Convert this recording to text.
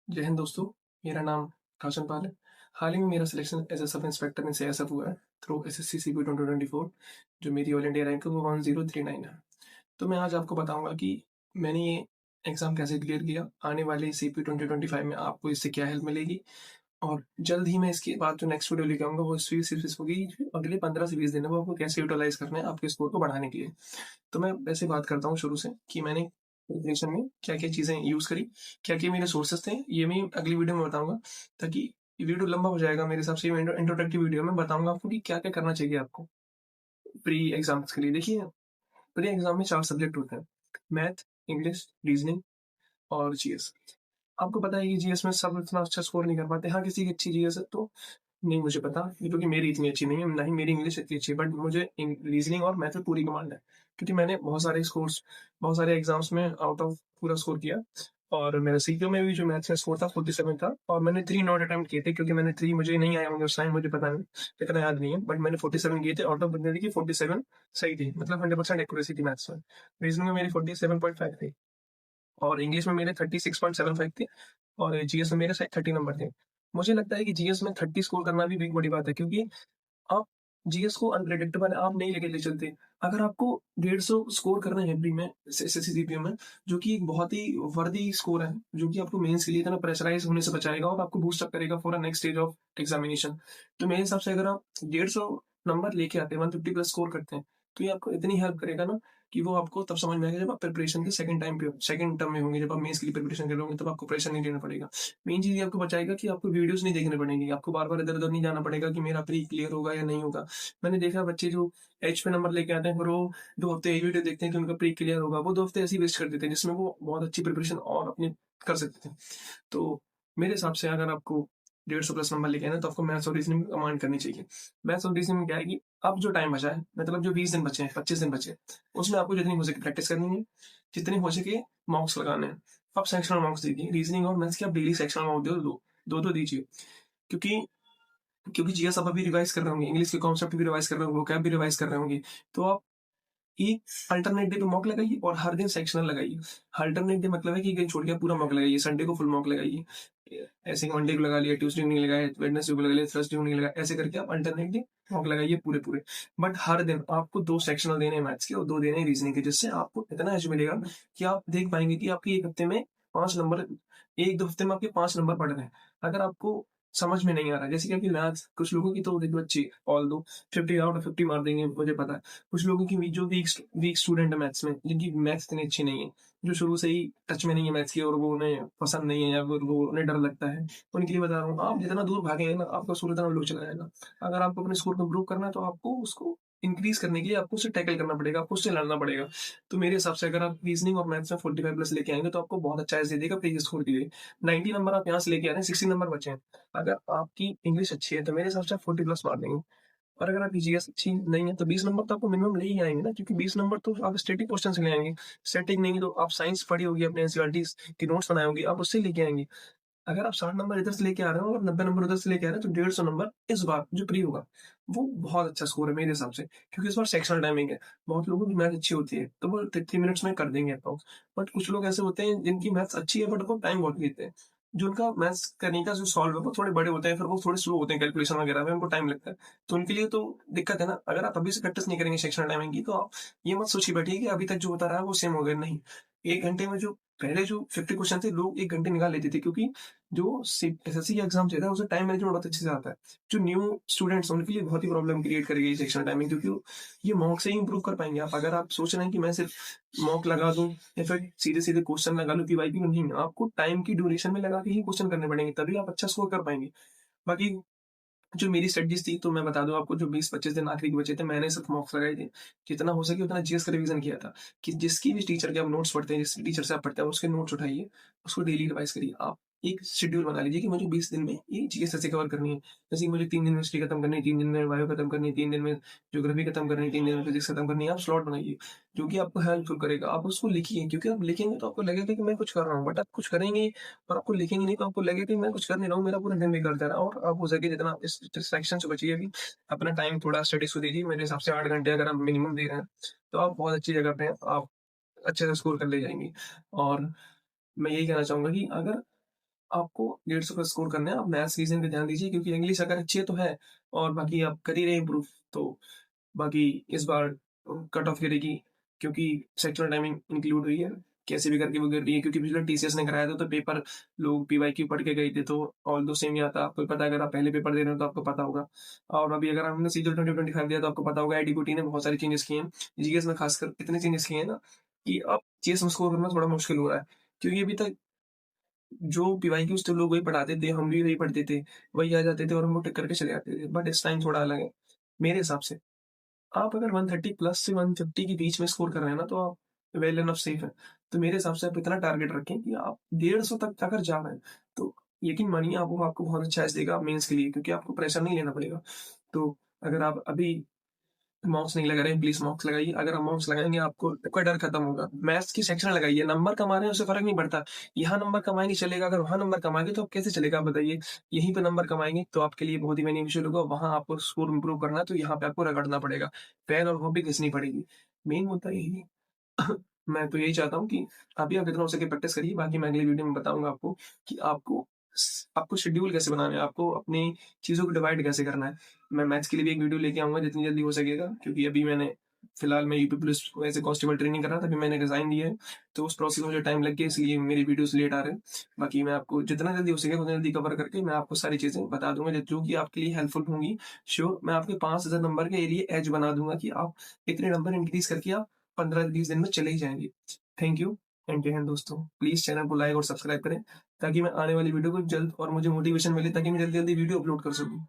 जय हिंद दोस्तों, मेरा नाम कांचन पाल है। हाल ही में मेरा selection as a sub inspector in CISF हुआ है थ्रू एसएससी सीपी 2024 जो मेरी ऑल इंडिया रैंक है वो 1039 है। तो मैं आज आपको बताऊँगा कि मैंने ये एग्ज़ाम कैसे क्लियर किया, आने वाले सीपी 2025 में आपको इससे क्या हेल्प मिलेगी और जल्द ही मैं इसके बाद जो नेक्स्ट वीडियो लेके आऊँगा वो सिर्फ़ होगी अगले 15 से 20 दिन में वो आपको कैसे यूटिलाइज़ करना है आपके स्कोर को बढ़ाने के लिए। तो मैं वैसे बात करता हूँ शुरू से कि मैंने प्रिपरेशन में क्या-क्या चीज़ें यूज़ करी, क्या-क्या मेरे सोर्सेज़ थे, ये मैं अगली वीडियो में बताऊँगा ताकि ये वीडियो लंबा हो जाएगा मेरे हिसाब से। ये इंट्रोडक्टरी वीडियो में बताऊँगा आपको कि क्या-क्या करना चाहिए आपको प्री एग्ज़ाम्स के लिए। देखिए, प्री एग्ज़ाम में 4 सब्जेक्ट होते हैं, मैथ, इंग्लिश, रीज़निंग और जीएस। आपको पता है कि जीएस में सब इतना अच्छा स्कोर नहीं कर पाते। हाँ, किसी की अच्छी जीएस है तो नहीं मुझे पता क्योंकि मेरी इतनी अच्छी नहीं है, ना ही मेरी इंग्लिश इतनी अच्छी है, बट मुझे रीजनिंग और मैथ में पूरी कमांड है क्योंकि मैंने बहुत सारे एग्जाम्स में आउट ऑफ पूरा स्कोर किया और मेरा सीपीयू में भी जो मैथ्स में स्कोर था 47 था और मैंने 3 नॉट अटेम्प्ट किए थे क्योंकि मैंने 3 मुझे नहीं आया होंगे उस टाइम, मुझे पता नहीं, इतना याद नहीं है, बट मैंने 47 किए थे आउट ऑफ बंदे की 47 सही थी, मतलब 100% एक्यूरेसी थी मैथ्स में। रीजनिंग में मेरी 47.5 थी और इंग्लिश में मेरे 36.75 थे और जीएस में मेरे शायद 30 नंबर थे। मुझे लगता है कि जीएस में 30 स्कोर करना भी एक बड़ी बात है क्योंकि आप जीएस को अनप्रेडिक्टेबल आप नहीं लेके ले चलते। अगर आपको 150 स्कोर करना है प्री में एसएससी जीपीए में, जो कि एक बहुत ही वर्दी स्कोर है, जो कि आपको मेंस के लिए इतना प्रेशराइज़ होने से बचाएगा और आपको बूस्ट अप करेगा for a next stage of examination. तो मेरे हिसाब से अगर आप 150 नंबर लेके आते हैं, 150 प्लस स्कोर करते हैं, तो ये आपको इतनी हेल्प करेगा ना कि वो आपको तब समझ में आएगा जब आप प्रिपरेशन के सेकंड टर्म में होंगे, जब आप मेंस के लिए प्रिपरेशन कर रहे होंगे, तब आपको प्रेशर नहीं लेना पड़ेगा। मेन चीज़ ये आपको बचाएगा कि आपको वीडियोज़ नहीं देखनी पड़ेंगी, आपको बार-बार इधर-उधर नहीं जाना पड़ेगा कि मेरा प्री क्लियर होगा या नहीं होगा। मैंने देखा बच्चे जो एच पे नंबर लेके आते हैं फिर वो 2 हफ्ते यही वीडियो देखते हैं कि उनका प्री क्लियर होगा, वो 2 हफ्ते ऐसे ही वेस्ट कर देते हैं जिसमें वो बहुत अच्छी प्रिपरेशन और अपनी कर सकते थे। तो मेरे हिसाब से अगर आपको 150 प्लस नंबर लेके आना है तो आपको मैथ्स और रीजनिंग में कमांड करनी चाहिए। मैथ्स और रीजनिंग में क्या है कि अब जो टाइम बचा है, मतलब जो 20 दिन बचे हैं, 25 दिन बचे हैं, उसमें आपको जितनी हो सके प्रैक्टिस करनी है, जितने हो सके मॉक्स लगाने हैं। आप सेक्शनल मॉक्स दीजिए, रीजनिंग और मैथ्स के आप डेली सेक्शनल मॉक दो, 2-2 दीजिए क्योंकि जीएस आप अभी रिवाइज़ कर रहे होंगे, इंग्लिश के कॉन्सेप्ट भी रिवाइज़ कर रहे होंगे, वोकैब भी रिवाइज़ कर रहे होंगे, तो आप एक अल्टरनेट डे पे मॉक लगाइए और हर दिन सेक्शनल लगाइए। अल्टरनेट डे मतलब है कि एक दिन छोड़ के पूरा मॉक लगाइए, संडे को फुल मॉक लगाइए। ऐसे मंडे को लगा लिया, ट्यूसडे को नहीं लगाया, वेडनेसडे को लगा लिया, थर्सडे को नहीं लगाया, ऐसे करके आप अल्टरनेट डे मॉक लगाइए पूरे-पूरे। बट हर दिन आपको 2 सेक्शनल देने हैं मैथ्स के और 2 देने हैं रीजनिंग के, जिससे आपको इतना एज मिलेगा कि आप देख पाएँगे कि आपके 1 हफ्ते में 5 नंबर 1-2 हफ्ते में आपके 5 नंबर बढ़ रहे हैं। अगर आपको समझ में नहीं आ रहा है, जैसे कि अभी मैथ्स कुछ लोगों की तो देखो अच्छी ऑल्दो 50 आउट ऑफ 50 मार देंगे, मुझे पता है। कुछ लोगों की जो वीक स्टूडेंट है मैथ्स में, जिनकी मैथ्स इतनी अच्छी नहीं है, जो शुरू से ही टच में नहीं है मैथ्स की और वो उन्हें पसंद नहीं है या फिर वो उन्हें डर लगता है, उनके लिए बता रहा हूँ, आप जितना दूर भागेंगे ना, आपका स्कोर उतना लो चला जाएगा। अगर आपको अपने स्कोर को इम्प्रूव करना है, तो आपको उसको इंक्रीज़ करने के लिए आपको उससे टैकल करना पड़ेगा, आपको उससे लड़ना पड़ेगा। तो मेरे हिसाब से अगर आप रीज़निंग और मैथ्स में 45 प्लस लेके आएँगे, तो आपको बहुत अच्छा एज दे देगा प्री स्कोर के लिए। 90 नंबर आप यहाँ से लेके आ रहे हैं, 60 नंबर बचे हैं। अगर आपकी इंग्लिश अच्छी है, तो मेरे हिसाब से आप 40 प्लस मार देंगे। और अगर आपकी जीएस अच्छी नहीं है, तो 20 नंबर तो आपको मिनिमम ले ही आएँगे ना, क्योंकि 20 नंबर तो आप स्टैटिक क्वेश्चन से ले आएँगे। स्टैटिक नहीं तो आप साइंस पढ़ी होगी, अपने एनसीईआरटीज़ के नोट्स बनाए होंगे, आप उससे लेके आएँगे। अगर आप 60 नंबर इधर से लेके आ रहे हो और 90 नंबर उधर से लेके आ रहे हैं, तो 150 नंबर इस बार जो प्री होगा, वो बहुत अच्छा स्कोर है मेरे हिसाब से, क्योंकि इस बार सेक्शनल टाइमिंग है। बहुत लोगों की मैथ अच्छी होती है, तो वो 3 मिनट्स में कर देंगे अप्रॉक्स। बट कुछ लोग ऐसे होते हैं जिनकी मैथ्स अच्छी है, बट वो टाइम बहुत लेते हैं। जो उनका मैथ्स करने का जो सॉल्व है, वो थोड़े बड़े होते हैं, फिर वो थोड़े स्लो होते हैं कैलकुलेशन वगैरह में, उनको टाइम लगता है। तो उनके लिए तो दिक्कत है ना। अगर आप अभी से प्रैक्टिस नहीं करेंगे सेक्शनल टाइमिंग की, तो आप ये मत सोचिए बैठिए कि अभी तक जो होता रहा है वो सेम हो गया, नहीं। 1 घंटे में जो पहले जो 50 क्वेश्चन थे, लोग 1 घंटे निकाल लेते थे, क्योंकि जो एसएससी का एग्जाम देता है उसे टाइम मैनेजमेंट बहुत अच्छे से आता है। जो न्यू स्टूडेंट्स हैं उनके लिए बहुत ही प्रॉब्लम क्रिएट करेगी ये सेक्शनल टाइमिंग, क्योंकि ये मॉक से ही इंप्रूव कर पाएंगे आप। अगर आप सोच रहे हैं कि मैं सिर्फ मॉक लगा दूं या फिर सीधे सीधे क्वेश्चन लगा लूं पीवाईक्यू में, नहीं, आपको टाइम की ड्यूरेशन में लगा के ही क्वेश्चन करने पड़ेंगे, तभी आप अच्छा स्कोर कर पाएंगे। बाकी जो मेरी स्टडीज़ थी, तो मैं बता दूँ आपको, जो 20-25 दिन आखिरी के बचे थे, मैंने सिर्फ़ मॉक्स लगाए थे। जितना हो सके उतना जीएस का रिवीज़न किया था, कि जिसकी भी टीचर के आप नोट्स पढ़ते हैं, जिस टीचर से आप पढ़ते हैं, उसके नोट्स उठाइए, उसको डेली रिवाइज़ करिए। आप एक शेड्यूल बना लीजिए कि मुझे 20 दिन में ये जीएस ऐसे कवर करनी है। जैसे कि मुझे 3 दिन में हिस्ट्री खत्म करनी है, 3 दिन में बायो खत्म करनी है, 3 दिन में ज्योग्राफी खत्म करनी है, 3 दिन में फिज़िक्स खत्म करनी है। आप स्लॉट बनाइए, जो कि आपको हेल्पफुल करेगा। आप उसको लिखिए, क्योंकि आप लिखेंगे तो आपको लगेगा कि मैं कुछ कर रहा हूँ, बट आप कुछ करेंगे और आपको लिखेंगे नहीं, तो आपको लगेगा कि मैं कुछ कर नहीं रहा हूँ, मेरा पूरा दिन बेकार जा रहा है। और आप हो सके जितना इस डिस्ट्रैक्शन से बचिए अभी, अपना टाइम थोड़ा स्टडीज़ को दीजिए। मेरे हिसाब से 8 घंटे अगर आप मिनिमम दे रहे हैं, तो आप बहुत अच्छी जगह पे हैं, आप अच्छे से स्कोर कर ले जाएँगे। और मैं यही कहना चाहूँगा कि अगर आपको 150 का स्कोर करना है। आप मैथ्स, रीज़निंग पे ध्यान दीजिए क्योंकि इंग्लिश अगर अच्छी है तो है और बाकी आप कर ही रहे हैं इम्प्रूव, तो बाकी इस बार कट ऑफ गिरेगी क्योंकि सेक्शनल टाइमिंग इंक्लूड हुई है। कैसे भी करके वो गिर रही है क्योंकि पिछले टीसीएस ने कराया था तो पेपर लोग पीवाईक्यू पढ़ के गए थे तो ऑल्दो सेम ही आता। आपको पता है अगर आप पहले पेपर दे रहे हो तो आपको पता होगा। और अभी अगर हमने सीजन 2025 दिया तो आपको पता होगा एडीबीटी ने बहुत सारे चेंजेस किए हैं। जीएस में खासकर इतने चेंजेस किए हैं ना कि अब जीएस में स्कोर करना थोड़ा मुश्किल हो रहा है। क्योंकि अभी तक जो पीवाईक्यूज़ थे लोग वही पढ़ाते थे, हम भी वही पढ़ते थे, वही आ जाते थे और हम वो टिक करके चले जाते थे। बट इस टाइम थोड़ा अलग है, मेरे हिसाब से। आप अगर 130 प्लस से 150 के बीच में स्कोर कर रहे हैं ना, तो आप वेल एनफ सेफ हैं। तो मेरे हिसाब से आप इतना टारगेट रखें कि आप 150 तक अगर जा रहे हैं, तो यकीन मानिए आप वो आपको बहुत अच्छा एज देगा मेंस के लिए क्योंकि आपको प्रेशर नहीं लेना पड़ेगा। तो अगर आप अभी मॉक्स नहीं लगा रहे हैं, प्लीज़ मॉक्स लगाइए। अगर आप मॉक्स लगाएँगे आपको आपका डर खत्म होगा। मैथ्स की सेक्शन लगाइए, नंबर कमा रहे हैं उससे फ़र्क नहीं पड़ता। यहाँ नंबर कमाएँगे चलेगा, अगर वहाँ नंबर कमाएँगे तो अब कैसे चलेगा आप बताइए? यहीं पे नंबर कमाएँगे तो आपके लिए बहुत ही बेनिफिशियल होगा, वहाँ आपको स्कोर इम्प्रूव करना है तो यहाँ पे आपको रगड़ना पड़ेगा। पेन और कॉपी घिसनी पड़ेगी। मेन मुद्दा यही है। मैं तो यही चाहता हूँ कि अभी आप जितना हो सके प्रैक्टिस करिए, बाकी मैं अगली वीडियो में बताऊँगा आपको कि आपको शेड्यूल कैसे बनाना है, आपको अपनी चीज़ों को डिवाइड कैसे करना है। मैं मैथ्स के लिए भी एक वीडियो लेके आऊँगा जितनी जल्दी हो सकेगा क्योंकि अभी मैंने फिलहाल मैं यूपी पुलिस को एज़ ए कांस्टेबल ट्रेनिंग कर रहा था, अभी मैंने रिज़ाइन दिया है, तो उस प्रोसेस में मुझे टाइम लग गया इसलिए मेरी वीडियोज़ लेट आ रहे हैं। बाकी मैं आपको जितना जल्दी हो सके उतना जल्दी कवर करके मैं आपको सारी चीज़ें बता दूँगा जो कि आपके लिए हेल्पफुल होंगी। श्योर मैं आपके 5000 नंबर के एरिये एज बना दूँगा कि आप इतने नंबर इंक्रीज़ करके आप 15-20 दिन में चले ही जाएँगे। थैंक यू एंड जय हिंद दोस्तों। प्लीज़ चैनल को लाइक और सब्सक्राइब करें ताकि मैं आने वाली वीडियो को जल्द और मुझे मोटिवेशन मिले ताकि मैं जल्दी-जल्दी वीडियो अपलोड कर सकूँ।